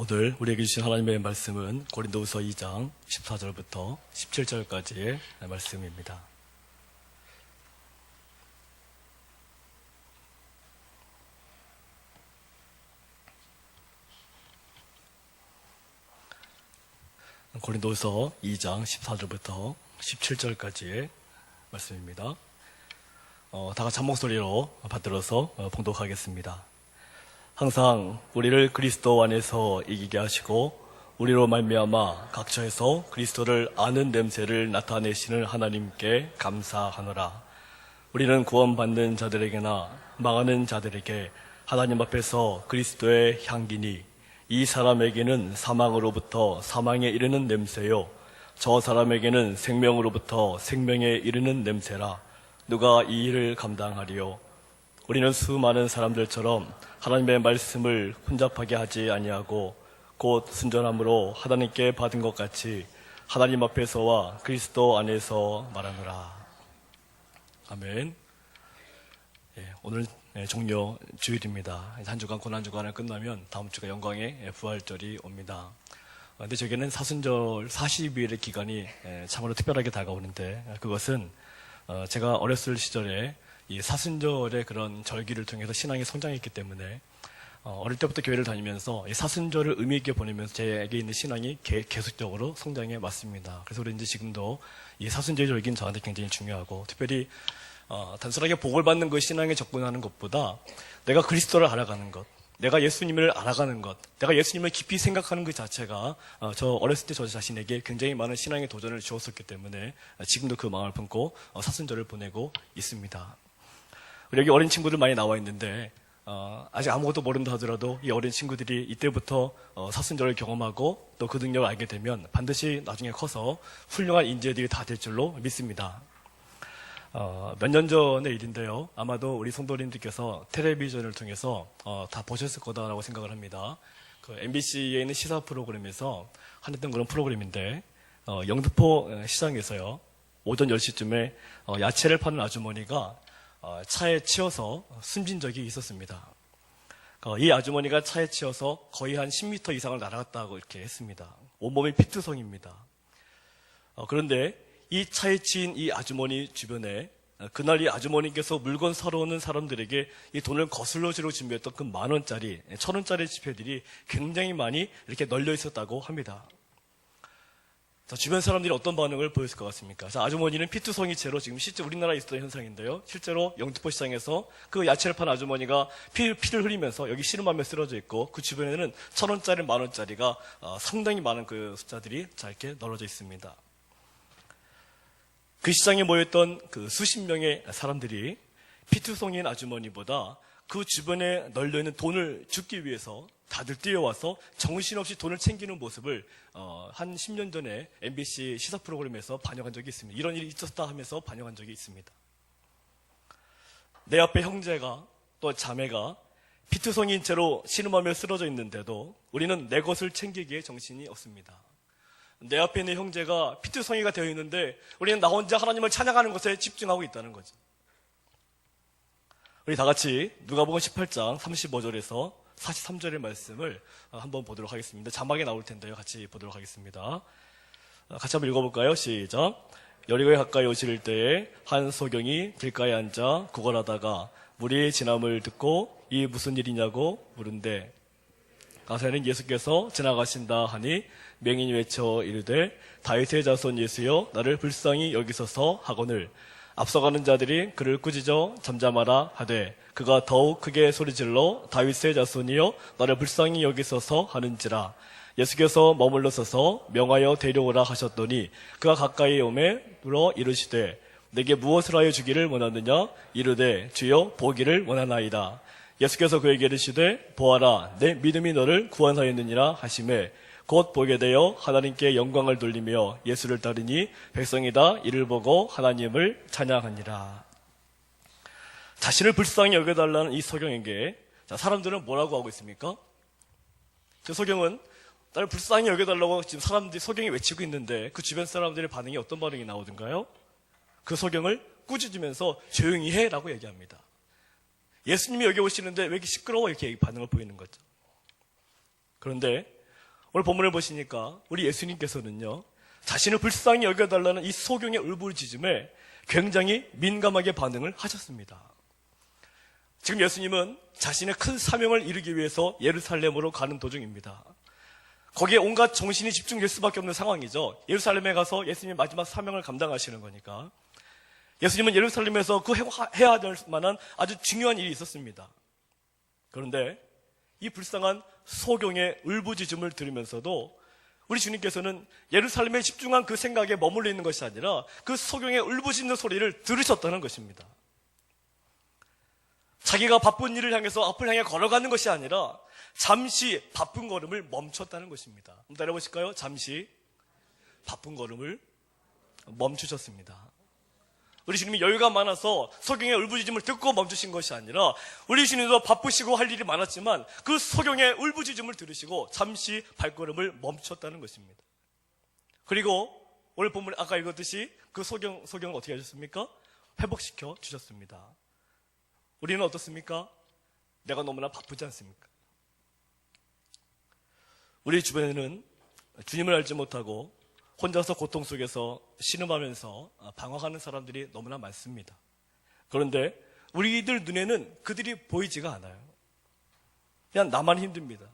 오늘 우리에게 주신 하나님의 말씀은 고린도후서 2장 14절부터 17절까지의 말씀입니다. 고린도후서 2장 14절부터 17절까지의 말씀입니다. 다 같이 한 목소리로 받들어서 봉독하겠습니다. 항상 우리를 그리스도 안에서 이기게 하시고 우리로 말미암아 각처에서 그리스도를 아는 냄새를 나타내시는 하나님께 감사하노라. 우리는 구원받는 자들에게나 망하는 자들에게 하나님 앞에서 그리스도의 향기니 이 사람에게는 사망으로부터 사망에 이르는 냄새요 저 사람에게는 생명으로부터 생명에 이르는 냄새라. 누가 이 일을 감당하리요? 우리는 수많은 사람들처럼 하나님의 말씀을 혼잡하게 하지 아니하고 곧 순전함으로 하나님께 받은 것 같이 하나님 앞에서와 그리스도 안에서 말하노라. 아멘. 오늘 종료 주일입니다. 한 주간 고난주간을 끝나면 다음 주가 영광의 부활절이 옵니다. 근데 저에게는 사순절 40일의 기간이 참으로 특별하게 다가오는데, 그것은 제가 어렸을 시절에 이 사순절의 그런 절기를 통해서 신앙이 성장했기 때문에 어릴 때부터 교회를 다니면서 이 사순절을 의미 있게 보내면서 제게 있는 신앙이 계속적으로 성장해 왔습니다. 그래서 그런지 지금도 이 사순절 절기는 저한테 굉장히 중요하고, 특별히 단순하게 복을 받는 그 신앙에 접근하는 것보다 내가 그리스도를 알아가는 것, 내가 예수님을 알아가는 것, 내가 예수님을 깊이 생각하는 그 자체가 저 어렸을 때 저 자신에게 굉장히 많은 신앙의 도전을 주었었기 때문에 지금도 그 마음을 품고 사순절을 보내고 있습니다. 여기 어린 친구들 많이 나와 있는데 아직 아무것도 모른다 하더라도 이 어린 친구들이 이때부터 사순절을 경험하고 또 그 능력을 알게 되면 반드시 나중에 커서 훌륭한 인재들이 다 될 줄로 믿습니다. 몇 년 전의 일인데요. 아마도 우리 성도님들께서 텔레비전을 통해서 다 보셨을 거다라고 생각을 합니다. 그 MBC에 있는 시사 프로그램에서 하는 그런 프로그램인데 영등포 시장에서요, 오전 10시쯤에 야채를 파는 아주머니가 차에 치여서 숨진 적이 있었습니다. 이 아주머니가 차에 치여서 거의 한 10m 이상을 날아갔다고 이렇게 했습니다. 온몸이 피투성입니다. 그런데 이 차에 치인 이 아주머니 주변에 그날 이 아주머니께서 물건 사러 오는 사람들에게 이 돈을 거슬러 주려고 준비했던 그 10,000원짜리, 1,000원짜리 지폐들이 굉장히 많이 이렇게 널려 있었다고 합니다. 자, 주변 사람들이 어떤 반응을 보였을 것 같습니까? 자, 아주머니는 피투성이체로 지금 실제 우리나라에 있었던 현상인데요. 실제로 영등포 시장에서 그 야채를 파는 아주머니가 피를 흘리면서 여기 씨름하며 쓰러져 있고, 그 주변에는 1,000원짜리, 10,000원짜리가 상당히 많은 그 숫자들이 자 이렇게 널어져 있습니다. 그 시장에 모였던 그 수십 명의 사람들이 피투성이인 아주머니보다 그 주변에 널려있는 돈을 줍기 위해서 다들 뛰어와서 정신없이 돈을 챙기는 모습을 한 10년 전에 MBC 시사 프로그램에서 반영한 적이 있습니다. 이런 일이 있었다 하면서 반영한 적이 있습니다. 내 앞에 형제가 또 자매가 피투성이인 채로 신음하며 쓰러져 있는데도 우리는 내 것을 챙기기에 정신이 없습니다. 내 앞에 있는 형제가 피투성이가 되어 있는데 우리는 나 혼자 하나님을 찬양하는 것에 집중하고 있다는 거죠. 우리 다 같이 누가복음 18장 35절에서 43절의 말씀을 한번 보도록 하겠습니다. 자막에 나올 텐데요. 같이 보도록 하겠습니다. 같이 한번 읽어볼까요? 시작. 여리고에 가까이 오실 때에 한 소경이 길가에 앉아 구걸하다가 무리의 진함을 듣고 이 무슨 일이냐고 물은데 가서는 예수께서 지나가신다 하니 맹인이 외쳐 이르되 다윗의 자손 예수여 나를 불쌍히 여기소서 하거늘 앞서가는 자들이 그를 꾸짖어 잠잠하라 하되 그가 더욱 크게 소리질러 다윗의 자손이여 나를 불쌍히 여기소서 하는지라. 예수께서 머물러 서서 명하여 데려오라 하셨더니 그가 가까이 오매 물어 이르시되 내게 무엇을 하여 주기를 원하느냐 이르되 주여 보기를 원하나이다. 예수께서 그에게 이르시되 보아라 내 믿음이 너를 구원하였느니라 하시매 곧 보게 되어 하나님께 영광을 돌리며 예수를 따르니 백성이 다 이를 보고 하나님을 찬양하니라. 자신을 불쌍히 여겨달라는 이 소경에게 사람들은 뭐라고 하고 있습니까? 그 소경은 나를 불쌍히 여겨달라고 지금 사람들이 소경이 외치고 있는데 그 주변 사람들의 반응이 어떤 반응이 나오던가요? 그 소경을 꾸짖으면서 조용히 해라고 얘기합니다. 예수님이 여기 오시는데 왜 이렇게 시끄러워? 이렇게 반응을 보이는 거죠. 그런데 오늘 본문을 보시니까 우리 예수님께서는요, 자신을 불쌍히 여겨달라는 이 소경의 울부짖음에 굉장히 민감하게 반응을 하셨습니다. 지금 예수님은 자신의 큰 사명을 이루기 위해서 예루살렘으로 가는 도중입니다. 거기에 온갖 정신이 집중될 수밖에 없는 상황이죠. 예루살렘에 가서 예수님의 마지막 사명을 감당하시는 거니까. 예수님은 예루살렘에서 그 해야 될 만한 아주 중요한 일이 있었습니다. 그런데 이 불쌍한 소경의 울부짖음을 들으면서도 우리 주님께서는 예루살렘에 집중한 그 생각에 머물러 있는 것이 아니라 그 소경의 울부짖는 소리를 들으셨다는 것입니다. 자기가 바쁜 일을 향해서 앞을 향해 걸어가는 것이 아니라 잠시 바쁜 걸음을 멈췄다는 것입니다. 한번 따라해보실까요? 잠시 바쁜 걸음을 멈추셨습니다. 우리 주님이 여유가 많아서 소경의 울부짖음을 듣고 멈추신 것이 아니라 우리 주님도 바쁘시고 할 일이 많았지만 그 소경의 울부짖음을 들으시고 잠시 발걸음을 멈췄다는 것입니다. 그리고 오늘 본문에 아까 읽었듯이 그 소경은 어떻게 하셨습니까? 회복시켜 주셨습니다. 우리는 어떻습니까? 내가 너무나 바쁘지 않습니까? 우리 주변에는 주님을 알지 못하고 혼자서 고통 속에서 신음하면서 방황하는 사람들이 너무나 많습니다. 그런데 우리들 눈에는 그들이 보이지가 않아요. 그냥 나만 힘듭니다.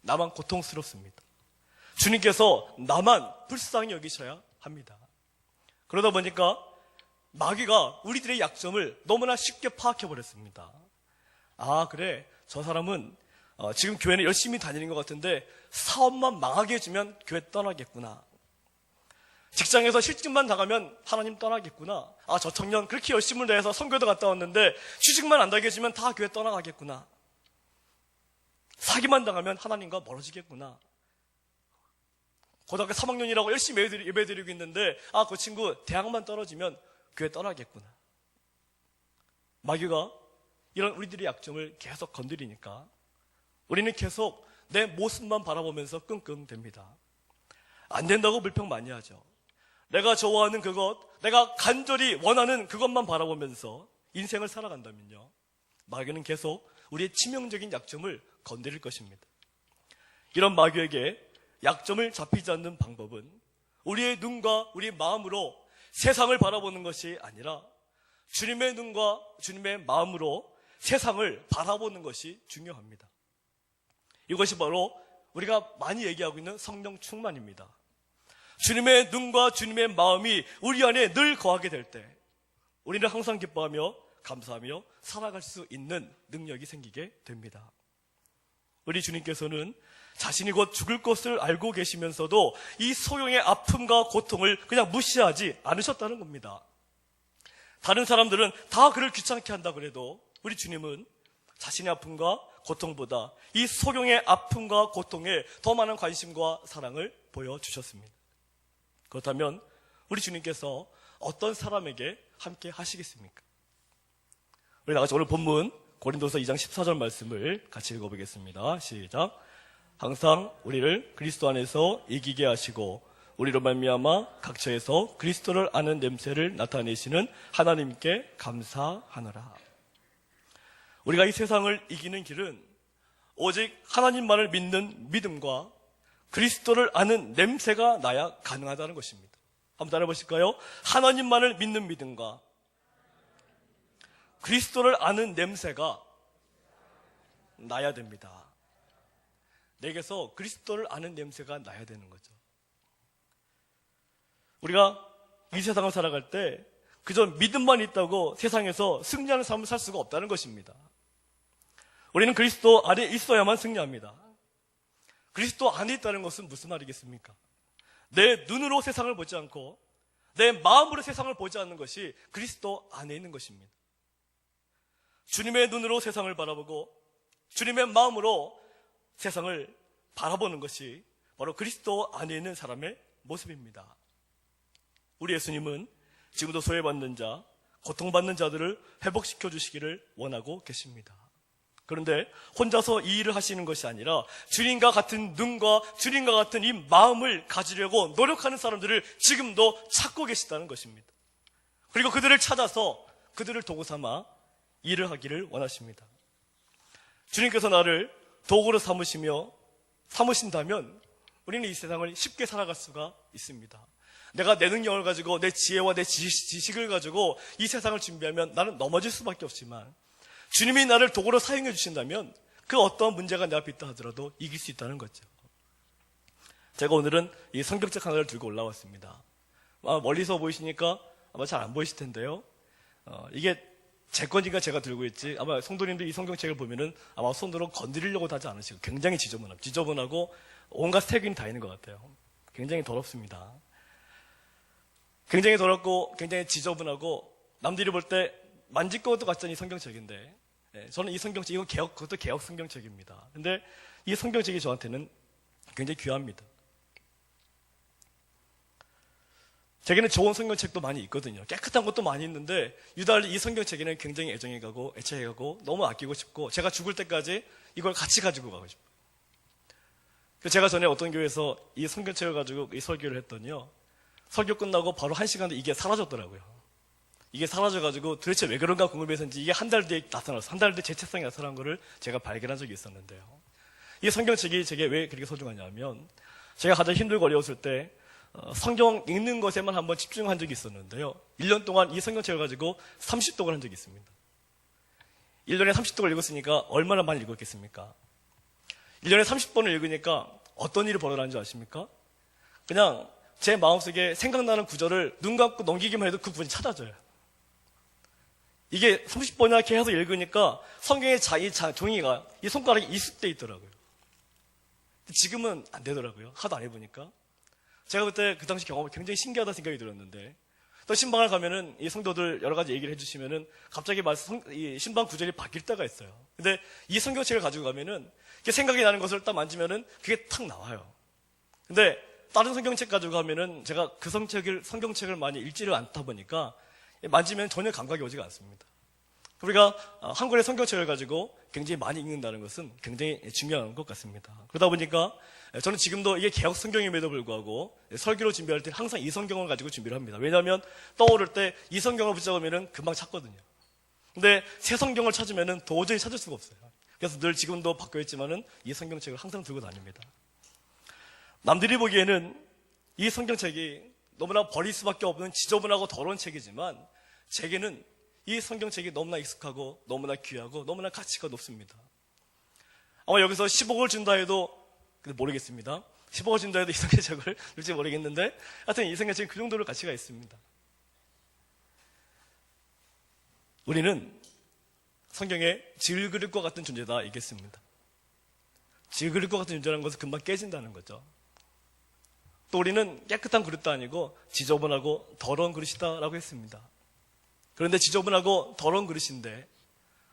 나만 고통스럽습니다. 주님께서 나만 불쌍히 여기셔야 합니다. 그러다 보니까 마귀가 우리들의 약점을 너무나 쉽게 파악해버렸습니다. 아, 그래. 저 사람은 지금 교회는 열심히 다니는 것 같은데 사업만 망하게 해주면 교회 떠나겠구나. 직장에서 실직만 당하면 하나님 떠나겠구나. 아, 저 청년 그렇게 열심을 내서 선교도 갔다 왔는데 취직만 안 되게 해주면 다 교회 떠나가겠구나. 사기만 당하면 하나님과 멀어지겠구나. 고등학교 3학년이라고 열심히 예배드리고 있는데 아, 그 친구 대학만 떨어지면 교회 떠나겠구나. 마귀가 이런 우리들의 약점을 계속 건드리니까 우리는 계속 내 모습만 바라보면서 끙끙댑니다. 안 된다고 불평 많이 하죠. 내가 좋아하는 그것, 내가 간절히 원하는 그것만 바라보면서 인생을 살아간다면요, 마귀는 계속 우리의 치명적인 약점을 건드릴 것입니다. 이런 마귀에게 약점을 잡히지 않는 방법은 우리의 눈과 우리의 마음으로 세상을 바라보는 것이 아니라 주님의 눈과 주님의 마음으로 세상을 바라보는 것이 중요합니다. 이것이 바로 우리가 많이 얘기하고 있는 성령 충만입니다. 주님의 눈과 주님의 마음이 우리 안에 늘 거하게 될 때 우리는 항상 기뻐하며 감사하며 살아갈 수 있는 능력이 생기게 됩니다. 우리 주님께서는 자신이 곧 죽을 것을 알고 계시면서도 이 소경의 아픔과 고통을 그냥 무시하지 않으셨다는 겁니다. 다른 사람들은 다 그를 귀찮게 한다 그래도 우리 주님은 자신의 아픔과 고통보다 이 소경의 아픔과 고통에 더 많은 관심과 사랑을 보여주셨습니다. 그렇다면 우리 주님께서 어떤 사람에게 함께 하시겠습니까? 우리 나같이 오늘 본문 고린도서 2장 14절 말씀을 같이 읽어보겠습니다. 시작. 항상 우리를 그리스도 안에서 이기게 하시고 우리로 말미암아 각처에서 그리스도를 아는 냄새를 나타내시는 하나님께 감사하노라. 우리가 이 세상을 이기는 길은 오직 하나님만을 믿는 믿음과 그리스도를 아는 냄새가 나야 가능하다는 것입니다. 한번 따라해보실까요? 하나님만을 믿는 믿음과 그리스도를 아는 냄새가 나야 됩니다. 내게서 그리스도를 아는 냄새가 나야 되는 거죠. 우리가 이 세상을 살아갈 때 그저 믿음만 있다고 세상에서 승리하는 삶을 살 수가 없다는 것입니다. 우리는 그리스도 안에 있어야만 승리합니다. 그리스도 안에 있다는 것은 무슨 말이겠습니까? 내 눈으로 세상을 보지 않고 내 마음으로 세상을 보지 않는 것이 그리스도 안에 있는 것입니다. 주님의 눈으로 세상을 바라보고 주님의 마음으로 세상을 바라보는 것이 바로 그리스도 안에 있는 사람의 모습입니다. 우리 예수님은 지금도 소외받는 자, 고통받는 자들을 회복시켜 주시기를 원하고 계십니다. 그런데 혼자서 이 일을 하시는 것이 아니라 주님과 같은 눈과 주님과 같은 이 마음을 가지려고 노력하는 사람들을 지금도 찾고 계시다는 것입니다. 그리고 그들을 찾아서 그들을 도구 삼아 일을 하기를 원하십니다. 주님께서 나를 도구로 삼으신다면 우리는 이 세상을 쉽게 살아갈 수가 있습니다. 내가 내 능력을 가지고 내 지혜와 내 지식을 가지고 이 세상을 준비하면 나는 넘어질 수밖에 없지만 주님이 나를 도구로 사용해 주신다면 그 어떠한 문제가 내 앞에 있다 하더라도 이길 수 있다는 거죠. 제가 오늘은 이 성경책 하나를 들고 올라왔습니다. 멀리서 보이시니까 아마 잘 안 보이실 텐데요. 이게 제 거니까 제가 들고 있지 아마 성도님들 이 성경책을 보면은 아마 손으로 건드리려고 하지 않으시고 굉장히 지저분하고 온갖 세균이 다 있는 것 같아요. 굉장히 더럽습니다. 굉장히 더럽고 굉장히 지저분하고 남들이 볼 때 만질 것도 같지 않은 이 성경책인데 저는 이 성경책, 이건 그것도 개혁 성경책입니다. 근데 이 성경책이 저한테는 굉장히 귀합니다. 제게는 좋은 성경책도 많이 있거든요. 깨끗한 것도 많이 있는데 유달리 이 성경책에는 굉장히 애정해가고 애착해가고 너무 아끼고 싶고 제가 죽을 때까지 이걸 같이 가지고 가고 싶어요. 제가 전에 어떤 교회에서 이 성경책을 가지고 이 설교를 했더니요. 설교 끝나고 바로 1시간 뒤에 이게 사라졌더라고요. 이게 사라져가지고 도대체 왜 그런가 궁금해서인지 이게 한 달 뒤에 나타났어요. 한 달 뒤에 제 책상에 나타난 거를 제가 발견한 적이 있었는데요. 이 성경책이 제게 왜 그렇게 소중하냐면 제가 가장 힘들고 어려웠을 때 성경 읽는 것에만 한번 집중한 적이 있었는데요. 1년 동안 이 성경책을 가지고 30독을 한 적이 있습니다. 1년에 30독을 읽었으니까 얼마나 많이 읽었겠습니까? 1년에 30번을 읽으니까 어떤 일이 벌어나는 줄 아십니까? 그냥 제 마음속에 생각나는 구절을 눈 감고 넘기기만 해도 그 구절이 찾아져요. 이게 30번이나 계속 읽으니까 성경의 종이가 이 손가락에 익숙돼 있더라고요. 지금은 안 되더라고요. 하도 안 해보니까. 제가 그때 그 당시 경험이 굉장히 신기하다는 생각이 들었는데 또 신방을 가면은 이 성도들 여러 가지 얘기를 해주시면은 갑자기 이 신방 구절이 바뀔 때가 있어요. 근데 이 성경책을 가지고 가면은 생각이 나는 것을 딱 만지면은 그게 탁 나와요. 근데 다른 성경책 가지고 가면은 제가 그 성경책을 많이 읽지를 않다 보니까 만지면 전혀 감각이 오지가 않습니다. 우리가 한 권의 성경책을 가지고 굉장히 많이 읽는다는 것은 굉장히 중요한 것 같습니다. 그러다 보니까 저는 지금도 이게 개혁 성경임에도 불구하고 설교를 준비할 때 항상 이 성경을 가지고 준비를 합니다. 왜냐하면 떠오를 때 이 성경을 붙잡으면 금방 찾거든요. 근데 새 성경을 찾으면 도저히 찾을 수가 없어요. 그래서 늘 지금도 바뀌어있지만은 이 성경책을 항상 들고 다닙니다. 남들이 보기에는 이 성경책이 너무나 버릴 수밖에 없는 지저분하고 더러운 책이지만 제게는 이 성경책이 너무나 익숙하고 너무나 귀하고 너무나 가치가 높습니다. 아마 여기서 10억을 준다 해도 모르겠습니다. 10억을 준다 해도 이 성경책을 줄지 모르겠는데 하여튼 이 성경책이 그 정도로 가치가 있습니다. 우리는 성경에 질그릇과 같은 존재다 얘기했습니다. 질그릇과 같은 존재라는 것은 금방 깨진다는 거죠. 또 우리는 깨끗한 그릇도 아니고 지저분하고 더러운 그릇이다라고 했습니다. 그런데 지저분하고 더러운 그릇인데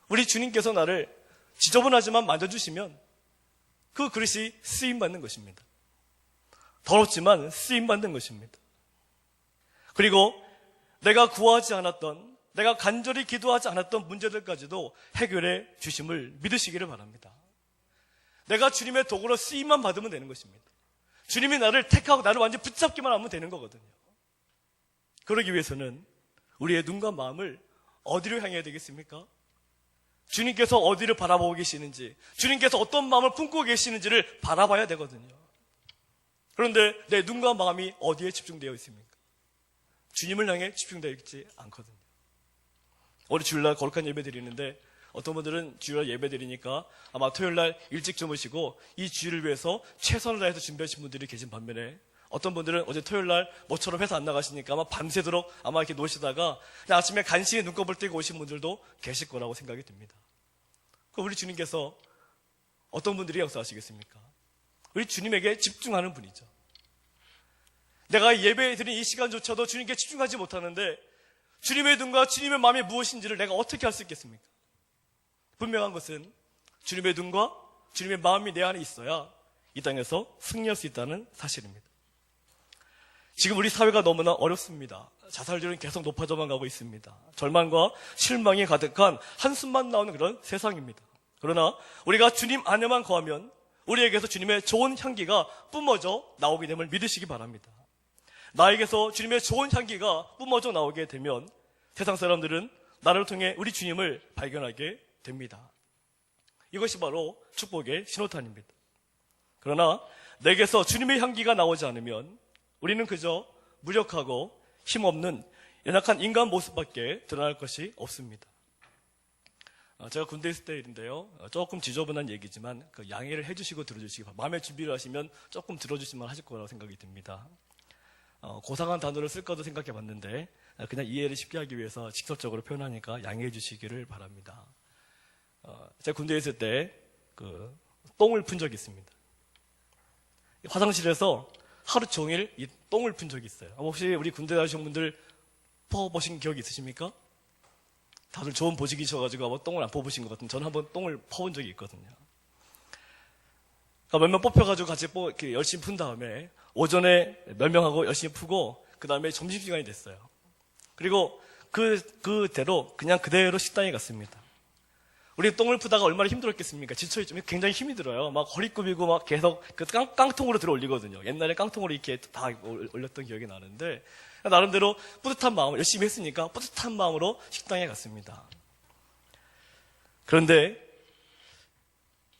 우리 주님께서 나를 지저분하지만 만져주시면 그 그릇이 쓰임받는 것입니다. 더럽지만 쓰임받는 것입니다. 그리고 내가 구하지 않았던, 내가 간절히 기도하지 않았던 문제들까지도 해결해 주심을 믿으시기를 바랍니다. 내가 주님의 도구로 쓰임만 받으면 되는 것입니다. 주님이 나를 택하고 나를 완전히 붙잡기만 하면 되는 거거든요. 그러기 위해서는 우리의 눈과 마음을 어디로 향해야 되겠습니까? 주님께서 어디를 바라보고 계시는지, 주님께서 어떤 마음을 품고 계시는지를 바라봐야 되거든요. 그런데 내 눈과 마음이 어디에 집중되어 있습니까? 주님을 향해 집중되어 있지 않거든요. 우리 주일날 거룩한 예배 드리는데 어떤 분들은 주일 예배 드리니까 아마 토요일날 일찍 주무시고 이 주일을 위해서 최선을 다해서 준비하신 분들이 계신 반면에 어떤 분들은 어제 토요일날 모처럼 회사 안 나가시니까 아마 밤새도록 아마 이렇게 노시다가 아침에 간신히 눈곱을 떼고 오신 분들도 계실 거라고 생각이 듭니다. 그럼 우리 주님께서 어떤 분들이 역사하시겠습니까? 우리 주님에게 집중하는 분이죠. 내가 예배 드린 이 시간조차도 주님께 집중하지 못하는데 주님의 눈과 주님의 마음이 무엇인지를 내가 어떻게 할 수 있겠습니까? 분명한 것은 주님의 눈과 주님의 마음이 내 안에 있어야 이 땅에서 승리할 수 있다는 사실입니다. 지금 우리 사회가 너무나 어렵습니다. 자살률은 계속 높아져만 가고 있습니다. 절망과 실망이 가득한 한숨만 나오는 그런 세상입니다. 그러나 우리가 주님 안에만 거하면 우리에게서 주님의 좋은 향기가 뿜어져 나오게 됨을 믿으시기 바랍니다. 나에게서 주님의 좋은 향기가 뿜어져 나오게 되면 세상 사람들은 나를 통해 우리 주님을 발견하게 됩니다. 이것이 바로 축복의 신호탄입니다. 그러나 내게서 주님의 향기가 나오지 않으면 우리는 그저 무력하고 힘없는 연약한 인간 모습밖에 드러날 것이 없습니다. 제가 군대에 있을 때 일인데요. 조금 지저분한 얘기지만 양해를 해주시고 들어주시기 바랍니다. 마음의 준비를 하시면 조금 들어주시면 하실 거라고 생각이 듭니다. 고상한 단어를 쓸까도 생각해 봤는데 그냥 이해를 쉽게 하기 위해서 직접적으로 표현하니까 양해해 주시기를 바랍니다. 제가 군대에 있을 때 똥을 푼 적이 있습니다. 화장실에서 하루 종일 이 똥을 푼 적이 있어요. 혹시 우리 군대 다니신 분들 퍼보신 기억이 있으십니까? 다들 좋은 보직이셔가지고 아마 똥을 안 뽑으신 것 같은데 저는 한번 똥을 퍼본 적이 있거든요. 그러니까 몇 명 뽑혀가지고 같이 이렇게 열심히 푼 다음에 오전에 몇 명하고 열심히 푸고 그 다음에 점심시간이 됐어요. 그리고 그대로 그냥 그대로 식당에 갔습니다. 우리 똥을 푸다가 얼마나 힘들었겠습니까? 지쳐있죠. 굉장히 힘이 들어요. 막 허리 굽이고 막 계속 깡통으로 들어 올리거든요. 옛날에 깡통으로 이렇게 다 올렸던 기억이 나는데 나름대로 뿌듯한 마음, 열심히 했으니까 뿌듯한 마음으로 식당에 갔습니다. 그런데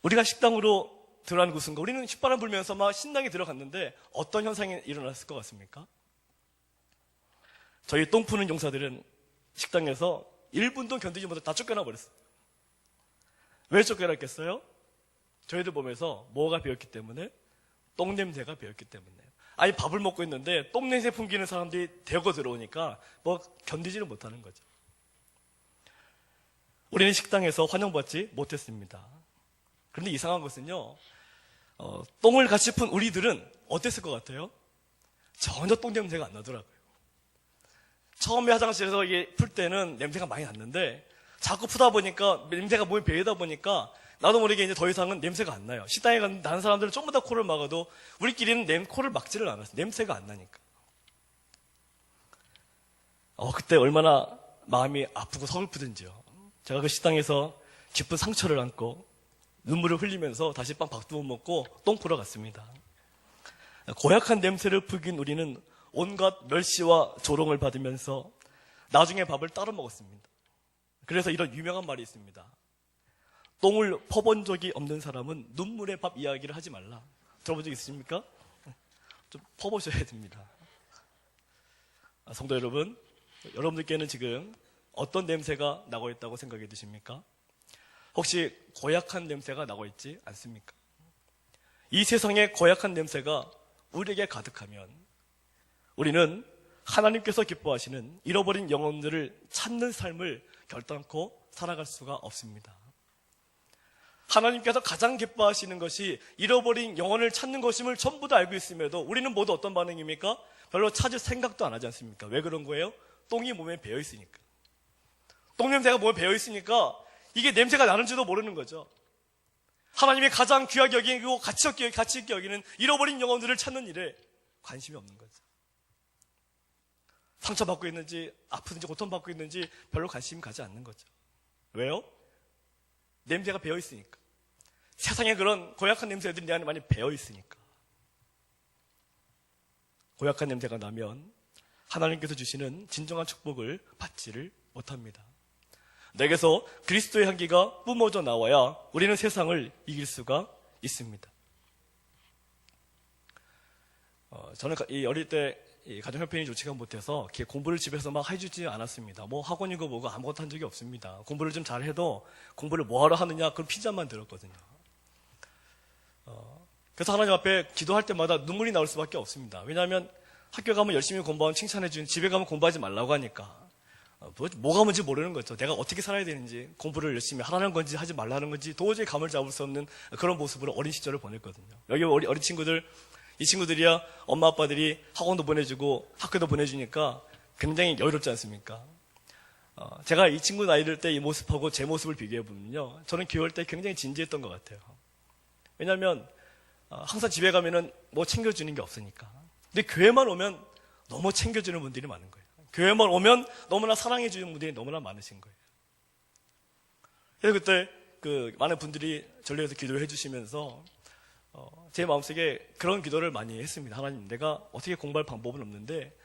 우리가 식당으로 들어가는 그 순간 우리는 휘바람 불면서 막 신나게 들어갔는데 어떤 현상이 일어났을 것 같습니까? 저희 똥 푸는 용사들은 식당에서 1분도 견디지 못해 다 쫓겨나 버렸어요. 왜 쫓겨났겠어요? 저희들 보면서 뭐가 배웠기 때문에? 똥 냄새가 배웠기 때문에. 아니 밥을 먹고 있는데 똥 냄새 풍기는 사람들이 대거 들어오니까 뭐 견디지를 못하는 거죠. 우리는 식당에서 환영받지 못했습니다. 그런데 이상한 것은요, 똥을 같이 푼 우리들은 어땠을 것 같아요? 전혀 똥 냄새가 안 나더라고요. 처음에 화장실에서 이게 풀 때는 냄새가 많이 났는데 자꾸 푸다 보니까 냄새가 몸에 배이다 보니까 나도 모르게 이제 더 이상은 냄새가 안 나요. 식당에 가는 다른 사람들은 조금 더 코를 막아도 우리끼리는 코를 막지를 않았어요. 냄새가 안 나니까. 그때 얼마나 마음이 아프고 서글프든지요. 제가 그 식당에서 깊은 상처를 안고 눈물을 흘리면서 다시 빵 밥도 못 먹고 똥 풀어 갔습니다. 고약한 냄새를 풍긴 우리는 온갖 멸시와 조롱을 받으면서 나중에 밥을 따로 먹었습니다. 그래서 이런 유명한 말이 있습니다. 똥을 퍼본 적이 없는 사람은 눈물의 밥 이야기를 하지 말라. 들어본 적 있으십니까? 좀 퍼보셔야 됩니다. 성도 여러분, 여러분들께는 지금 어떤 냄새가 나고 있다고 생각이 드십니까? 혹시 고약한 냄새가 나고 있지 않습니까? 이 세상에 고약한 냄새가 우리에게 가득하면 우리는 하나님께서 기뻐하시는 잃어버린 영혼들을 찾는 삶을 결단코 살아갈 수가 없습니다. 하나님께서 가장 기뻐하시는 것이 잃어버린 영혼을 찾는 것임을 전부 다 알고 있음에도 우리는 모두 어떤 반응입니까? 별로 찾을 생각도 안 하지 않습니까? 왜 그런 거예요? 똥이 몸에 배어 있으니까. 똥 냄새가 몸에 배어 있으니까 이게 냄새가 나는지도 모르는 거죠. 하나님이 가장 귀하게 여기고 가치 있게 여기는 잃어버린 영혼들을 찾는 일에 관심이 없는 거죠. 상처받고 있는지 아프든지 고통받고 있는지 별로 관심이 가지 않는 거죠. 왜요? 냄새가 배어 있으니까. 세상에 그런 고약한 냄새들이 내 안에 많이 배어 있으니까. 고약한 냄새가 나면 하나님께서 주시는 진정한 축복을 받지를 못합니다. 내게서 그리스도의 향기가 뿜어져 나와야 우리는 세상을 이길 수가 있습니다. 저는 어릴 때 가정 형편이 좋지가 못해서 공부를 집에서 막 해주지 않았습니다. 뭐 학원이고 뭐고 아무것도 한 적이 없습니다. 공부를 좀 잘해도 공부를 뭐하러 하느냐 그런 핀잔만 들었거든요. 그래서 하나님 앞에 기도할 때마다 눈물이 나올 수밖에 없습니다. 왜냐하면 학교 가면 열심히 공부하면 칭찬해주는, 집에 가면 공부하지 말라고 하니까 뭐가 뭔지 모르는 거죠. 내가 어떻게 살아야 되는지, 공부를 열심히 하라는 건지 하지 말라는 건지 도저히 감을 잡을 수 없는 그런 모습으로 어린 시절을 보냈거든요. 여기 어린 친구들, 이 친구들이야 엄마 아빠들이 학원도 보내주고 학교도 보내주니까 굉장히 여유롭지 않습니까? 제가 이 친구 나이들 때 이 모습하고 제 모습을 비교해보면요, 저는 교회 올 때 굉장히 진지했던 것 같아요. 왜냐하면 항상 집에 가면은 뭐 챙겨주는 게 없으니까. 근데 교회만 오면 너무 챙겨주는 분들이 많은 거예요. 교회만 오면 너무나 사랑해주는 분들이 너무나 많으신 거예요. 그래서 그때 많은 분들이 전례에서 기도를 해주시면서 제 마음속에 그런 기도를 많이 했습니다. 하나님, 내가 어떻게 공부할 방법은 없는데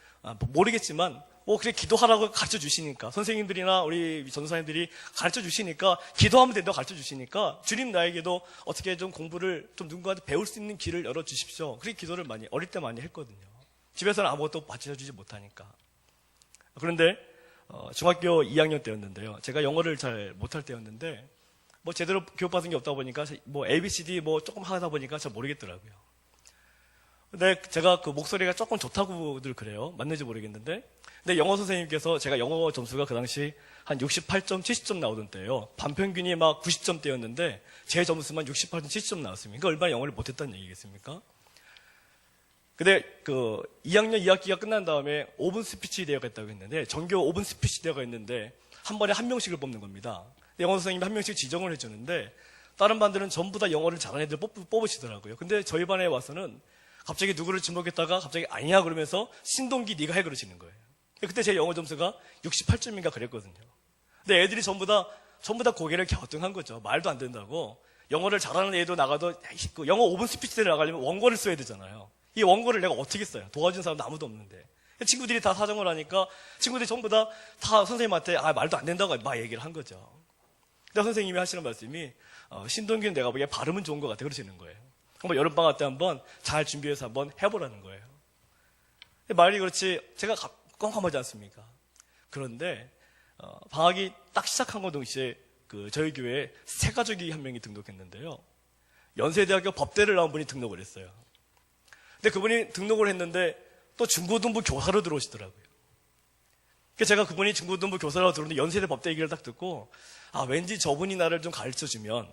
모르겠지만 그래 기도하라고 가르쳐 주시니까, 선생님들이나 우리 전도사님들이 가르쳐 주시니까, 기도하면 된다고 가르쳐 주시니까, 주님 나에게도 어떻게 좀 공부를 좀 누군가한테 배울 수 있는 길을 열어 주십시오. 그렇게 기도를 어릴 때 많이 했거든요. 집에서는 아무것도 가르쳐 주지 못하니까. 그런데 중학교 2학년 때였는데요. 제가 영어를 잘 못할 때였는데, 제대로 교육받은 게 없다 보니까, ABCD 조금 하다 보니까 잘 모르겠더라고요. 근데 제가 그 목소리가 조금 좋다고들 그래요. 맞는지 모르겠는데. 근데 영어 선생님께서, 제가 영어 점수가 그 당시 한 68점, 70점 나오던 때예요. 반평균이 막 90점대였는데 제 점수만 68점, 70점 나왔습니다. 그러니까 얼마나 영어를 못했다는 얘기겠습니까? 근데 그 2학년 2학기가 끝난 다음에 5분 스피치 대회가 있다고 했는데, 전교 5분 스피치 대회가 있는데 한 번에 한 명씩을 뽑는 겁니다. 영어 선생님이 한 명씩 지정을 해주는데, 다른 반들은 전부 다 영어를 잘하는 애들 뽑으시더라고요. 근데 저희 반에 와서는 갑자기 누구를 지목했다가 갑자기 아니야 그러면서 신동기 네가 해 그러시는 거예요. 그때 제 영어 점수가 68점인가 그랬거든요. 근데 애들이 전부 다 고개를 갸우뚱한 거죠. 말도 안 된다고. 영어를 잘하는 애도 나가도 영어 5분 스피치 대회 나가려면 원고를 써야 되잖아요. 이 원고를 내가 어떻게 써요? 도와준 사람도 아무도 없는데. 친구들이 다 사정을 하니까 친구들이 전부 다 선생님한테 말도 안 된다고 막 얘기를 한 거죠. 근데 선생님이 하시는 말씀이 신동기는 내가 보기에 발음은 좋은 것 같아 그러시는 거예요. 한번 여름방학 때 한번 잘 준비해서 한번 해보라는 거예요. 말이 그렇지 제가 껌껌하지 않습니까? 그런데 방학이 딱 시작한 것 동시에 저희 교회에 새 가족이 한 명이 등록했는데요. 연세대학교 법대를 나온 분이 등록을 했어요. 근데 그분이 등록을 했는데 또 중고등부 교사로 들어오시더라고요. 그래서 제가 그분이 중고등부 교사로 들어오는데 연세대 법대 얘기를 딱 듣고 왠지 저분이 나를 좀 가르쳐주면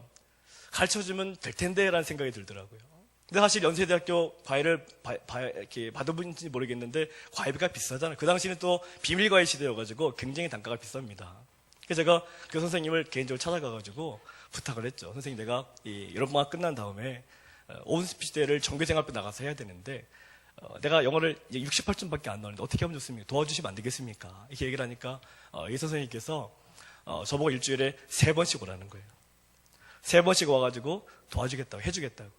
될 텐데 라는 생각이 들더라고요. 근데 사실 연세대학교 과외를 이렇게 받아본지 모르겠는데 과외비가 비싸잖아요. 그 당시는 또 비밀과외 시대여가지고 굉장히 단가가 비쌉니다. 그래서 제가 그 선생님을 개인적으로 찾아가가지고 부탁을 했죠. 선생님, 내가 이 여름방학 끝난 다음에 오픈 스피치 대회를 전교생활부 나가서 해야 되는데 내가 영어를 68점밖에 안 나오는데 어떻게 하면 좋습니까? 도와주시면 안 되겠습니까? 이렇게 얘기를 하니까 이 선생님께서 저보고 일주일에 3번씩 오라는 거예요. 3번씩 와가지고 도와주겠다고, 해주겠다고.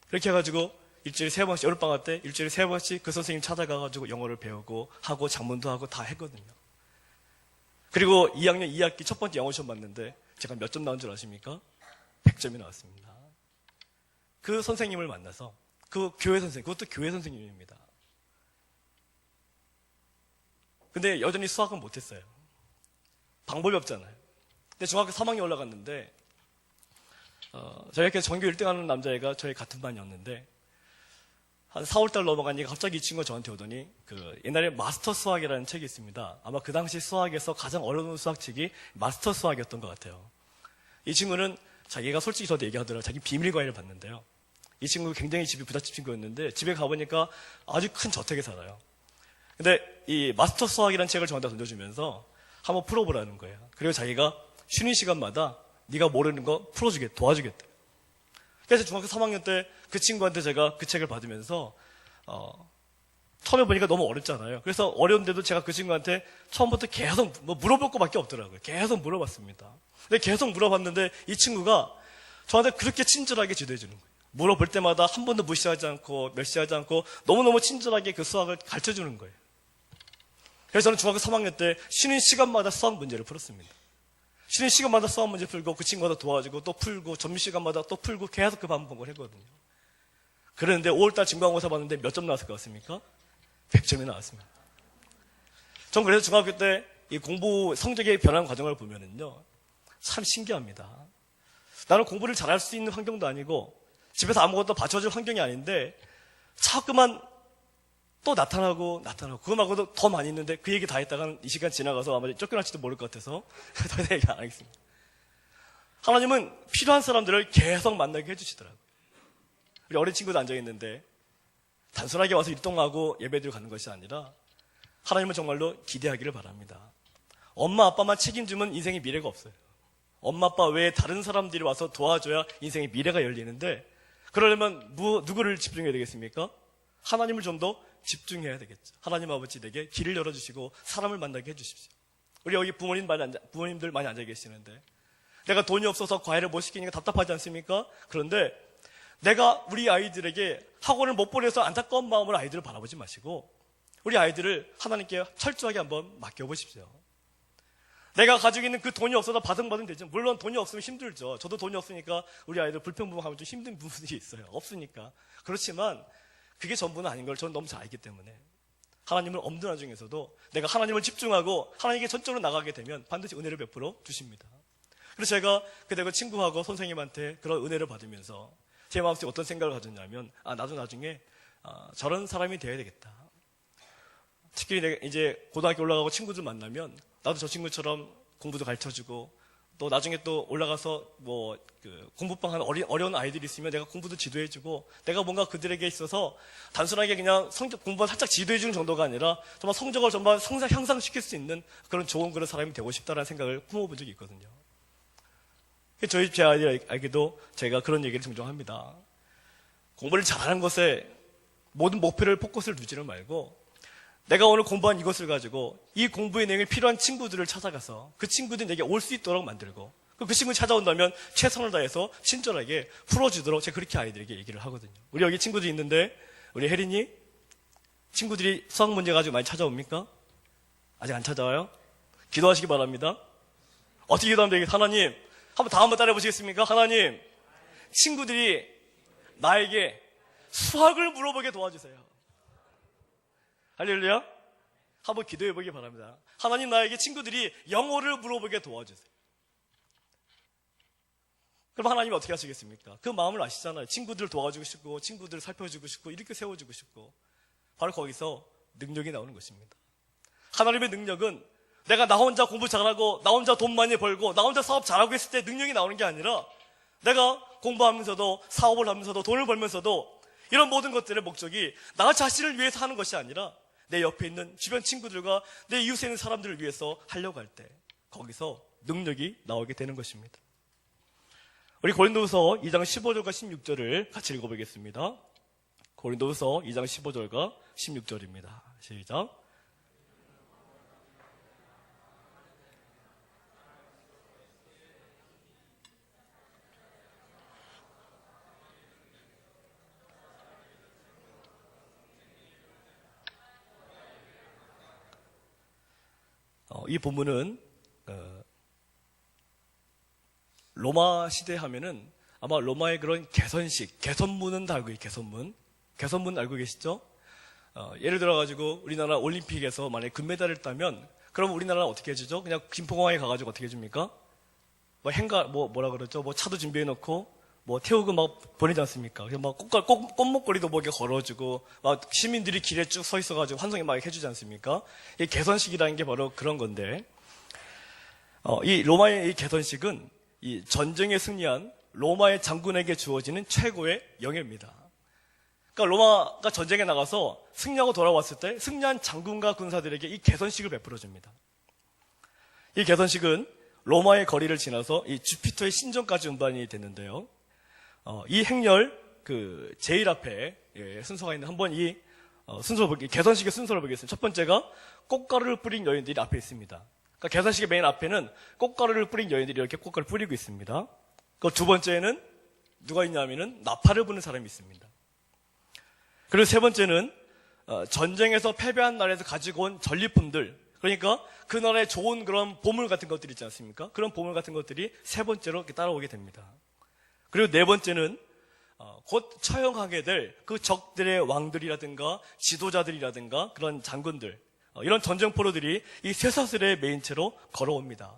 그렇게 해가지고 일주일에 3번씩, 여름방학 때 일주일에 3번씩 그 선생님 찾아가가지고 영어를 배우고 하고 장문도 하고 다 했거든요. 그리고 2학년 2학기 첫 번째 영어 시험 봤는데 제가 몇 점 나온 줄 아십니까? 100점이 나왔습니다. 그 선생님을 만나서, 그 교회 선생님, 그것도 교회 선생님입니다. 근데 여전히 수학은 못했어요. 방법이 없잖아요. 근데 중학교 3학년 올라갔는데 저희 학교 전교 1등 하는 남자애가 저희 같은 반이었는데 한 4월달 넘어가니까 갑자기 이 친구가 저한테 오더니 옛날에 마스터 수학이라는 책이 있습니다. 아마 그 당시 수학에서 가장 어려운 수학책이 마스터 수학이었던 것 같아요. 이 친구는 자기가 솔직히 저한테 얘기하더라고요. 자기 비밀과외를 봤는데요. 이 친구 굉장히 집이 부잣집 친구였는데 집에 가보니까 아주 큰 저택에 살아요. 근데 이 마스터 수학이라는 책을 저한테 던져주면서 한번 풀어보라는 거예요. 그리고 자기가 쉬는 시간마다 네가 모르는 거 도와주겠다. 그래서 중학교 3학년 때 그 친구한테 제가 그 책을 받으면서 처음에 보니까 너무 어렵잖아요. 그래서 어려운데도 제가 그 친구한테 처음부터 계속 물어볼 것밖에 없더라고요. 계속 물어봤습니다. 근데 계속 물어봤는데 이 친구가 저한테 그렇게 친절하게 지도해 주는 거예요. 물어볼 때마다 한 번도 무시하지 않고 멸시하지 않고 너무너무 친절하게 그 수학을 가르쳐 주는 거예요. 그래서 저는 중학교 3학년 때 쉬는 시간마다 수학 문제를 풀었습니다. 쉬는 시간마다 수학 문제 풀고 그 친구가 도와주고 또 풀고 점심시간마다 또 풀고 계속 그 반복을 했거든요. 그런데 5월달 중간고사 봤는데 몇 점 나왔을 것 같습니까? 100점이 나왔습니다. 전 그래서 중학교 때 이 공부 성적의 변화 과정을 보면은요, 참 신기합니다. 나는 공부를 잘할 수 있는 환경도 아니고 집에서 아무것도 받쳐줄 환경이 아닌데 자꾸만 또 나타나고 그거 말고도 더 많이 있는데 그 얘기 다 했다가는 이 시간 지나가서 아마 쫓겨날지도 모를 것 같아서 더 이상 얘기 안 하겠습니다. 하나님은 필요한 사람들을 계속 만나게 해주시더라고요. 우리 어린 친구도 앉아있는데 단순하게 와서 일동하고 예배드리고 가는 것이 아니라 하나님은 정말로 기대하기를 바랍니다. 엄마 아빠만 책임지면 인생의 미래가 없어요. 엄마 아빠 외에 다른 사람들이 와서 도와줘야 인생의 미래가 열리는데, 그러려면 누구를 집중해야 되겠습니까? 하나님을 좀 더 집중해야 되겠죠. 하나님 아버지에게 길을 열어주시고 사람을 만나게 해주십시오. 우리 여기 부모님들 많이 앉아 계시는데 내가 돈이 없어서 과외를 못 시키니까 답답하지 않습니까? 그런데 내가 우리 아이들에게 학원을 못 보내서 안타까운 마음으로 아이들을 바라보지 마시고 우리 아이들을 하나님께 철저하게 한번 맡겨보십시오. 내가 가지고 있는 그 돈이 없어서 바등바등 되죠. 물론 돈이 없으면 힘들죠. 저도 돈이 없으니까 우리 아이들 불평불만하면 좀 힘든 부분이 있어요. 없으니까. 그렇지만 그게 전부는 아닌 걸 저는 너무 잘 알기 때문에 하나님을 엄두나 중에서도 내가 하나님을 집중하고 하나님께 전적으로 나가게 되면 반드시 은혜를 베풀어 주십니다. 그래서 제가 그때 그 친구하고 선생님한테 그런 은혜를 받으면서 제 마음속에 어떤 생각을 가졌냐면 나도 나중에 저런 사람이 되어야 되겠다. 특히 내가 이제 고등학교 올라가고 친구들 만나면 나도 저 친구처럼 공부도 가르쳐주고 또 나중에 또 올라가서 공부방 하는 어려운 아이들이 있으면 내가 공부도 지도해주고 내가 뭔가 그들에게 있어서 단순하게 그냥 성적 공부만 살짝 지도해주는 정도가 아니라 정말 성적을 정말 향상시킬 수 있는 그런 좋은 그런 사람이 되고 싶다라는 생각을 품어본 적이 있거든요. 제 아이들에게도 제가 그런 얘기를 종종 합니다. 공부를 잘하는 것에 모든 목표를 포커스를 두지를 말고 내가 오늘 공부한 이것을 가지고 이 공부의 내용에 필요한 친구들을 찾아가서 그 친구들이 내게 올 수 있도록 만들고 그 친구가 찾아온다면 최선을 다해서 친절하게 풀어주도록 제가 그렇게 아이들에게 얘기를 하거든요. 우리 여기 친구들이 있는데 우리 혜린이 친구들이 수학 문제 가지고 많이 찾아옵니까? 아직 안 찾아와요? 기도하시기 바랍니다. 어떻게 기도하면 되겠어요? 하나님 한번 따라해 보시겠습니까? 하나님 친구들이 나에게 수학을 물어보게 도와주세요. 할렐루야. 한번 기도해 보기 바랍니다. 하나님 나에게 친구들이 영어를 물어보게 도와주세요. 그럼 하나님이 어떻게 하시겠습니까? 그 마음을 아시잖아요. 친구들을 도와주고 싶고 친구들을 살펴주고 싶고 이렇게 세워주고 싶고 바로 거기서 능력이 나오는 것입니다. 하나님의 능력은 내가 나 혼자 공부 잘하고 나 혼자 돈 많이 벌고 나 혼자 사업 잘하고 있을 때 능력이 나오는 게 아니라 내가 공부하면서도 사업을 하면서도 돈을 벌면서도 이런 모든 것들의 목적이 나 자신을 위해서 하는 것이 아니라 내 옆에 있는 주변 친구들과 내 이웃에 있는 사람들을 위해서 하려고 할 때 거기서 능력이 나오게 되는 것입니다. 우리 고린도후서 2장 15절과 16절을 같이 읽어보겠습니다. 고린도후서 2장 15절과 16절입니다. 시작. 이 본문은 로마 시대 하면은 아마 로마의 그런 개선문은 다 알고 계세요. 개선문 알고 계시죠? 예를 들어가지고 우리나라 올림픽에서 만약에 금메달을 따면 그럼 우리나라는 어떻게 해주죠? 그냥 김포공항에 가가지고 어떻게 해줍니까? 뭐라 그러죠? 차도 준비해놓고 태우고 막 보내지 않습니까? 그래서 꽃목걸이도 이렇게 걸어주고, 시민들이 길에 쭉 서 있어가지고 환송이 막 해주지 않습니까? 이 개선식이라는 게 바로 그런 건데, 이 로마의 이 개선식은 이 전쟁에 승리한 로마의 장군에게 주어지는 최고의 영예입니다. 그러니까 로마가 전쟁에 나가서 승리하고 돌아왔을 때 승리한 장군과 군사들에게 이 개선식을 베풀어줍니다. 이 개선식은 로마의 거리를 지나서 이 주피터의 신전까지 운반이 됐는데요. 이 행렬 제일 앞에 순서가 있는 한번 이 개선식의 순서를 보겠습니다. 첫 번째가 꽃가루를 뿌린 여인들이 앞에 있습니다. 그러니까 개선식의 맨 앞에는 꽃가루를 뿌린 여인들이 이렇게 꽃가루를 뿌리고 있습니다. 그 두 번째는 누가 있냐면은 나팔을 부는 사람이 있습니다. 그리고 세 번째는 전쟁에서 패배한 나라에서 가지고 온 전리품들, 그러니까 그 나라의 좋은 그런 보물 같은 것들이 있지 않습니까? 그런 보물 같은 것들이 세 번째로 이렇게 따라오게 됩니다. 그리고 네 번째는 곧 처형하게 될 그 적들의 왕들이라든가 지도자들이라든가 그런 장군들, 이런 전쟁포로들이 이 쇠사슬에 메인 채로 걸어옵니다.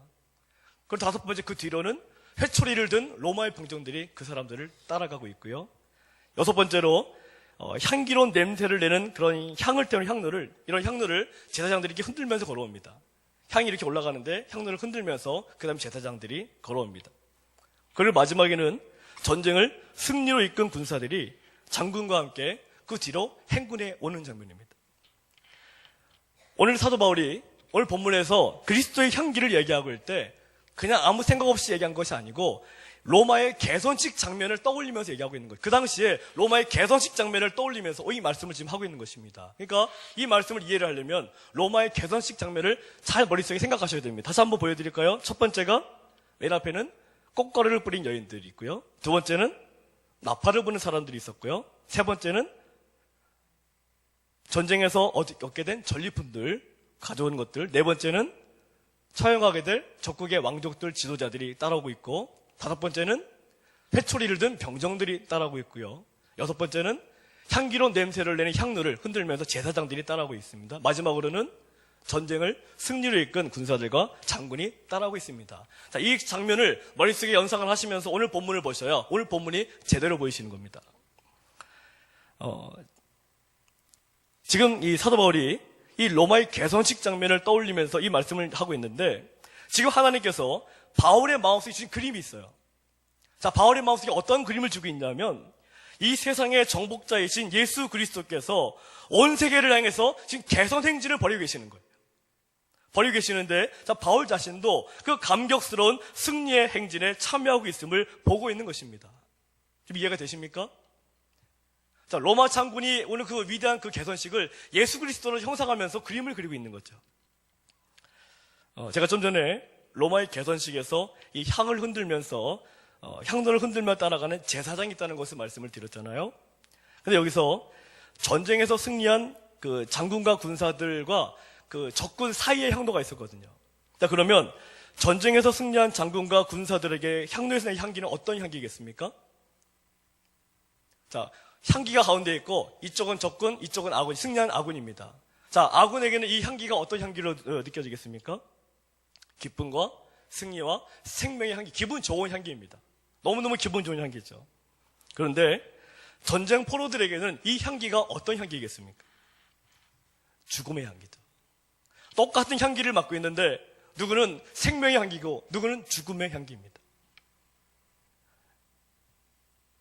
그리고 다섯 번째 그 뒤로는 회초리를 든 로마의 병정들이 그 사람들을 따라가고 있고요. 여섯 번째로 향기로운 냄새를 내는 그런 향을 태우는 이런 향로를 제사장들이 이렇게 흔들면서 걸어옵니다. 향이 이렇게 올라가는데 향로를 흔들면서 그 다음에 제사장들이 걸어옵니다. 그리고 마지막에는 전쟁을 승리로 이끈 군사들이 장군과 함께 그 뒤로 행군해 오는 장면입니다. 오늘 사도 바울이 오늘 본문에서 그리스도의 향기를 얘기하고 있을 때 그냥 아무 생각 없이 얘기한 것이 아니고 로마의 개선식 장면을 떠올리면서 얘기하고 있는 거예요. 그 당시에 로마의 개선식 장면을 떠올리면서 이 말씀을 지금 하고 있는 것입니다. 그러니까 이 말씀을 이해를 하려면 로마의 개선식 장면을 잘 머릿속에 생각하셔야 됩니다. 다시 한번 보여드릴까요? 첫 번째가 맨 앞에는 꽃가루를 뿌린 여인들이 있고요. 두 번째는 나팔을 부는 사람들이 있었고요. 세 번째는 전쟁에서 얻게 된 전리품들, 가져온 것들. 네 번째는 처형하게 될 적국의 왕족들 지도자들이 따라오고 있고, 다섯 번째는 회초리를 든 병정들이 따라오고 있고요. 여섯 번째는 향기로운 냄새를 내는 향로를 흔들면서 제사장들이 따라오고 있습니다. 마지막으로는 전쟁을 승리로 이끈 군사들과 장군이 따라오고 있습니다. 자, 이 장면을 머릿속에 연상을 하시면서 오늘 본문을 보셔야 오늘 본문이 제대로 보이시는 겁니다. 지금 이 사도 바울이 이 로마의 개선식 장면을 떠올리면서 이 말씀을 하고 있는데, 지금 하나님께서 바울의 마음속에 주신 그림이 있어요. 자, 바울의 마음속에 어떤 그림을 주고 있냐면, 이 세상의 정복자이신 예수 그리스도께서 온 세계를 향해서 지금 개선 행진을 벌이고 계시는 거예요. 벌이고 계시는데, 자, 바울 자신도 그 감격스러운 승리의 행진에 참여하고 있음을 보고 있는 것입니다. 지금 이해가 되십니까? 자, 로마 장군이 오늘 그 위대한 그 개선식을 예수 그리스도로 형상하면서 그림을 그리고 있는 거죠. 제가 좀 전에 로마의 개선식에서 이 향을 흔들면서 향로를 흔들며 따라가는 제사장이 있다는 것을 말씀을 드렸잖아요. 근데 여기서 전쟁에서 승리한 그 장군과 군사들과 그 적군 사이에 향로가 있었거든요. 자, 그러면 전쟁에서 승리한 장군과 군사들에게 향로에서 나는 향기는 어떤 향기겠습니까? 자, 향기가 가운데 있고 이쪽은 적군, 이쪽은 아군, 승리한 아군입니다. 자, 아군에게는 이 향기가 어떤 향기로 느껴지겠습니까? 기쁨과 승리와 생명의 향기, 기분 좋은 향기입니다. 너무너무 기분 좋은 향기죠. 그런데 전쟁 포로들에게는 이 향기가 어떤 향기겠습니까? 죽음의 향기죠. 똑같은 향기를 맡고 있는데 누구는 생명의 향기고 누구는 죽음의 향기입니다.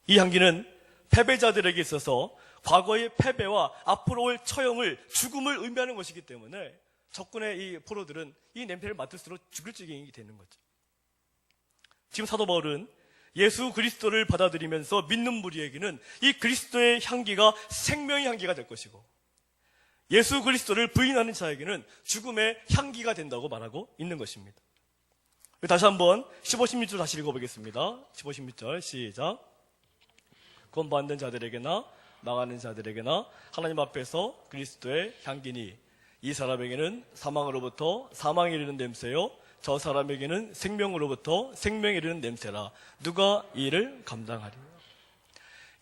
이 향기는 패배자들에게 있어서 과거의 패배와 앞으로 올 처형을, 죽음을 의미하는 것이기 때문에 적군의 이 포로들은 이 냄새를 맡을수록 죽을 지경이 되는 거죠. 지금 사도 바울은 예수 그리스도를 받아들이면서 믿는 무리에게는 이 그리스도의 향기가 생명의 향기가 될 것이고, 예수 그리스도를 부인하는 자에게는 죽음의 향기가 된다고 말하고 있는 것입니다. 다시 한번 15, 16절 다시 읽어보겠습니다. 15, 16절 시작. 구원받는 자들에게나 나가는 자들에게나 하나님 앞에서 그리스도의 향기니 이 사람에게는 사망으로부터 사망에 이르는 냄새요 저 사람에게는 생명으로부터 생명에 이르는 냄새라. 누가 이 일을 감당하리?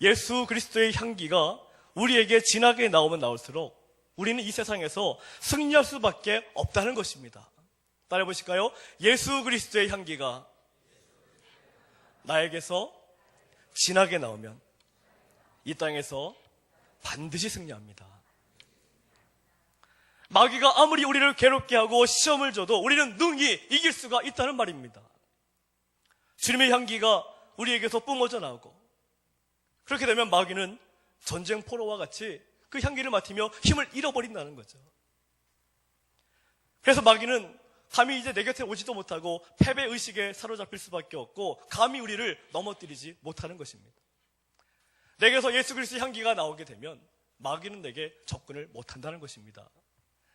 예수 그리스도의 향기가 우리에게 진하게 나오면 나올수록 우리는 이 세상에서 승리할 수밖에 없다는 것입니다. 따라해 보실까요? 예수 그리스도의 향기가 나에게서 진하게 나오면 이 땅에서 반드시 승리합니다. 마귀가 아무리 우리를 괴롭게 하고 시험을 줘도 우리는 능히 이길 수가 있다는 말입니다. 주님의 향기가 우리에게서 뿜어져 나오고, 그렇게 되면 마귀는 전쟁 포로와 같이 그 향기를 맡으며 힘을 잃어버린다는 거죠. 그래서 마귀는 감히 이제 내 곁에 오지도 못하고 패배의식에 사로잡힐 수밖에 없고 감히 우리를 넘어뜨리지 못하는 것입니다. 내게서 예수 그리스도의 향기가 나오게 되면 마귀는 내게 접근을 못한다는 것입니다.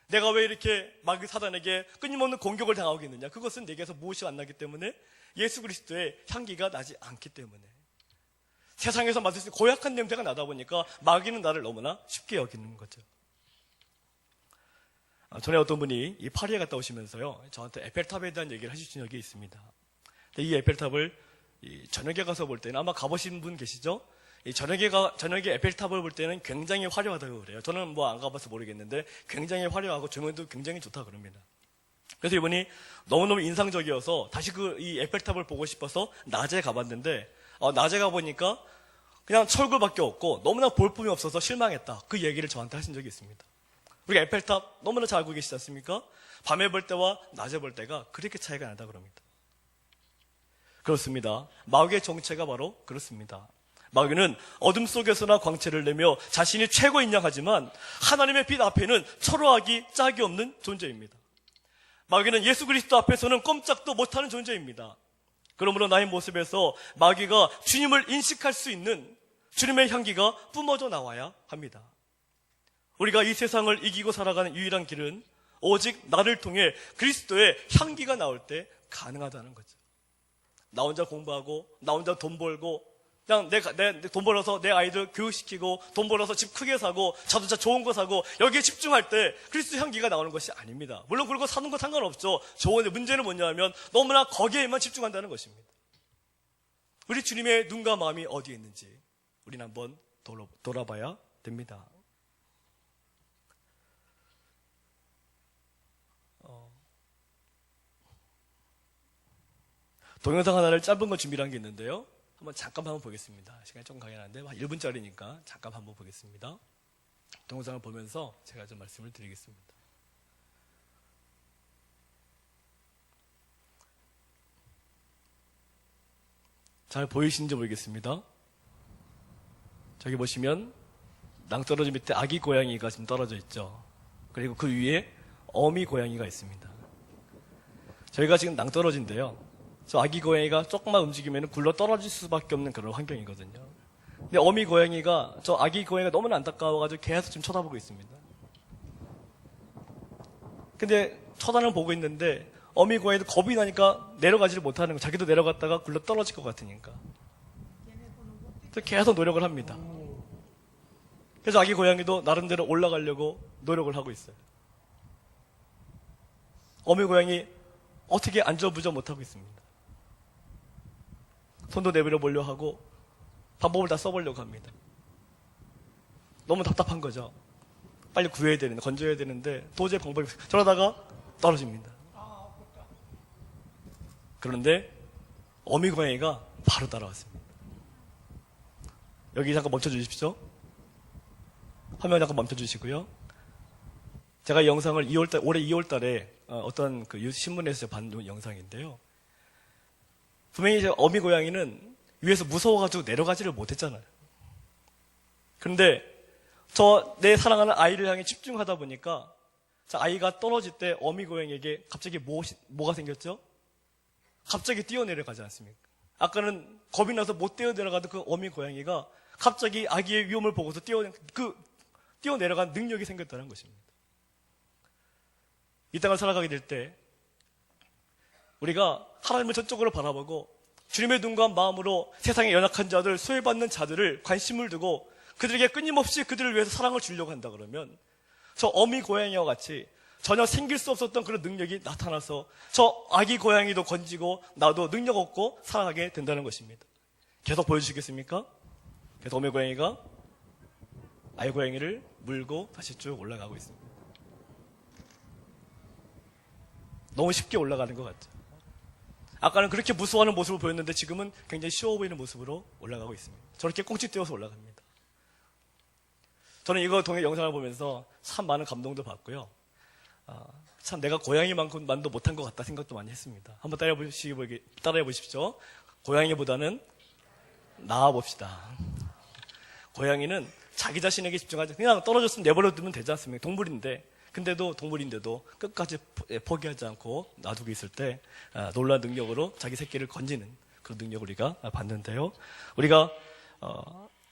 내가 왜 이렇게 마귀 사단에게 끊임없는 공격을 당하고 있느냐? 그것은 내게서 무엇이 안 나기 때문에 예수 그리스도의 향기가 나지 않기 때문에, 세상에서 맡을 수 있는 고약한 냄새가 나다 보니까 마귀는 나를 너무나 쉽게 여기는 거죠. 전에 어떤 분이 이 파리에 갔다 오시면서요, 저한테 에펠탑에 대한 얘기를 해주신 적이 있습니다. 이 에펠탑을 저녁에 가서 볼 때는, 아마 가보신 분 계시죠? 저녁에 에펠탑을 볼 때는 굉장히 화려하다고 그래요. 저는 뭐 안 가봐서 모르겠는데 굉장히 화려하고 조명도 굉장히 좋다 그럽니다. 그래서 이분이 너무너무 인상적이어서 다시 이 에펠탑을 보고 싶어서 낮에 가봤는데, 낮에 가보니까 그냥 철골밖에 없고 너무나 볼품이 없어서 실망했다. 그 얘기를 저한테 하신 적이 있습니다. 우리가 에펠탑 너무나 잘 알고 계시지 않습니까? 밤에 볼 때와 낮에 볼 때가 그렇게 차이가 나다 그럽니다. 그렇습니다. 마귀의 정체가 바로 그렇습니다. 마귀는 어둠 속에서나 광채를 내며 자신이 최고인 양 하지만 하나님의 빛 앞에는 초라하기 짝이 없는 존재입니다. 마귀는 예수 그리스도 앞에서는 꼼짝도 못하는 존재입니다. 그러므로 나의 모습에서 마귀가 주님을 인식할 수 있는 주님의 향기가 뿜어져 나와야 합니다. 우리가 이 세상을 이기고 살아가는 유일한 길은 오직 나를 통해 그리스도의 향기가 나올 때 가능하다는 거죠. 나 혼자 공부하고 나 혼자 돈 벌고 그냥 내 돈 벌어서 내 아이들 교육시키고 돈 벌어서 집 크게 사고 자동차 좋은 거 사고 여기에 집중할 때 그리스도 향기가 나오는 것이 아닙니다. 물론 그런 거 사는 거 상관없죠. 좋은데 문제는 뭐냐면 너무나 거기에만 집중한다는 것입니다. 우리 주님의 눈과 마음이 어디에 있는지 우리는 한번 돌아봐야 됩니다. 동영상 하나를 짧은 거 준비한 게 있는데요. 잠깐 보겠습니다. 시간이 조금 강연한데 한 1분짜리니까 잠깐 한번 보겠습니다. 동영상을 보면서 제가 좀 말씀을 드리겠습니다. 잘 보이시는지 모르겠습니다. 저기 보시면 낭떠러지 밑에 아기 고양이가 지금 떨어져 있죠. 그리고 그 위에 어미 고양이가 있습니다. 저희가 지금 낭떠러지인데요. 저 아기 고양이가 조금만 움직이면 굴러 떨어질 수밖에 없는 그런 환경이거든요. 근데 어미 고양이가 저 아기 고양이가 너무나 안타까워가지고 계속 지금 쳐다보고 있습니다. 근데 쳐다는 보고 있는데 어미 고양이도 겁이 나니까 내려가지를 못하는 거. 자기도 내려갔다가 굴러 떨어질 것 같으니까. 그래서 계속 노력을 합니다. 그래서 아기 고양이도 나름대로 올라가려고 노력을 하고 있어요. 어미 고양이 어떻게 안절부절 못하고 있습니다. 손도 내밀어 보려고 하고 방법을 다 써보려고 합니다. 너무 답답한 거죠. 빨리 구해야 되는데, 건져야 되는데 도저히 방법이 없어요. 저러다가 떨어집니다. 그런데 어미 고양이가 바로 따라왔습니다. 여기 잠깐 멈춰주십시오. 화면 잠깐 멈춰주시고요. 제가 이 영상을 올해 2월 달에 어떤 그 신문에서 봤던 영상인데요. 분명히 어미 고양이는 위에서 무서워가지고 내려가지를 못했잖아요. 그런데 내 사랑하는 아이를 향해 집중하다 보니까 아이가 떨어질 때 어미 고양이에게 갑자기 뭐가 생겼죠? 갑자기 뛰어내려가지 않습니까? 아까는 겁이 나서 못 뛰어내려가던 그 어미 고양이가 갑자기 아기의 위험을 보고서 뛰어내려간 능력이 생겼다는 것입니다. 이 땅을 살아가게 될 때 우리가 하나님을 전적으로 바라보고 주님의 눈과 마음으로 세상의 연약한 자들, 소외받는 자들을 관심을 두고 그들에게 끊임없이 그들을 위해서 사랑을 주려고 한다 그러면 저 어미 고양이와 같이 전혀 생길 수 없었던 그런 능력이 나타나서 저 아기 고양이도 건지고 나도 능력 없고 살아가게 된다는 것입니다. 계속 보여주시겠습니까? 그래서 어미 고양이가 아기 고양이를 물고 다시 쭉 올라가고 있습니다. 너무 쉽게 올라가는 것 같죠. 아까는 그렇게 무서워하는 모습을 보였는데 지금은 굉장히 쉬워 보이는 모습으로 올라가고 있습니다. 저렇게 꽁치 뛰어서 올라갑니다. 저는 이거 영상을 보면서 참 많은 감동도 받고요. 참 내가 고양이만큼만도 못한 것 같다 생각도 많이 했습니다. 한번 따라해 보십시오. 고양이보다는 나아봅시다. 고양이는 자기 자신에게 집중하지 그냥 떨어졌으면 내버려 두면 되지 않습니까? 동물인데도 끝까지 포기하지 않고 놔두고 있을 때 놀라운 능력으로 자기 새끼를 건지는 그런 능력을 우리가 봤는데요. 우리가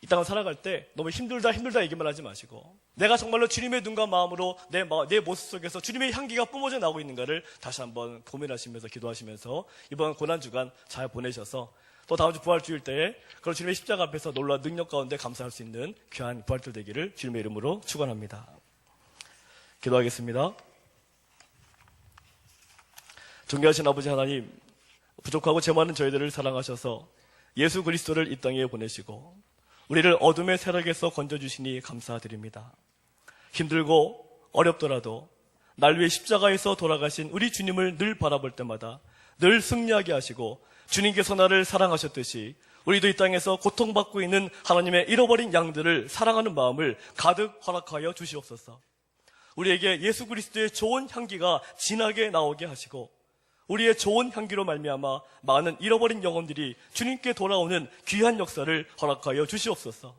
이 땅을 살아갈 때 너무 힘들다 얘기만 하지 마시고 내가 정말로 주님의 눈과 마음으로 내 모습 속에서 주님의 향기가 뿜어져 나오고 있는가를 다시 한번 고민하시면서 기도하시면서 이번 고난주간 잘 보내셔서 또 다음 주 부활주일 때에 그런 주님의 십자가 앞에서 놀라운 능력 가운데 감사할 수 있는 귀한 부활절 되기를 주님의 이름으로 축원합니다. 기도하겠습니다. 존귀하신 아버지 하나님, 부족하고 죄 많은 저희들을 사랑하셔서 예수 그리스도를 이 땅에 보내시고 우리를 어둠의 세력에서 건져주시니 감사드립니다. 힘들고 어렵더라도 날 위해 십자가에서 돌아가신 우리 주님을 늘 바라볼 때마다 늘 승리하게 하시고 주님께서 나를 사랑하셨듯이 우리도 이 땅에서 고통받고 있는 하나님의 잃어버린 양들을 사랑하는 마음을 가득 허락하여 주시옵소서. 우리에게 예수 그리스도의 좋은 향기가 진하게 나오게 하시고 우리의 좋은 향기로 말미암아 많은 잃어버린 영혼들이 주님께 돌아오는 귀한 역사를 허락하여 주시옵소서.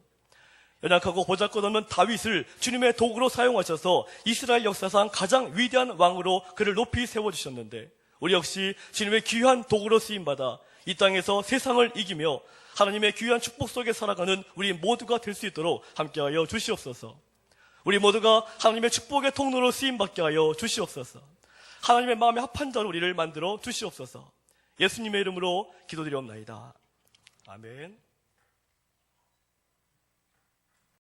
연약하고 보잘것없는 다윗을 주님의 도구로 사용하셔서 이스라엘 역사상 가장 위대한 왕으로 그를 높이 세워주셨는데 우리 역시 주님의 귀한 도구로 쓰임받아 이 땅에서 세상을 이기며 하나님의 귀한 축복 속에 살아가는 우리 모두가 될 수 있도록 함께하여 주시옵소서. 우리 모두가 하나님의 축복의 통로로 쓰임받게 하여 주시옵소서. 하나님의 마음에 합한 자로 우리를 만들어 주시옵소서. 예수님의 이름으로 기도드리옵나이다. 아멘.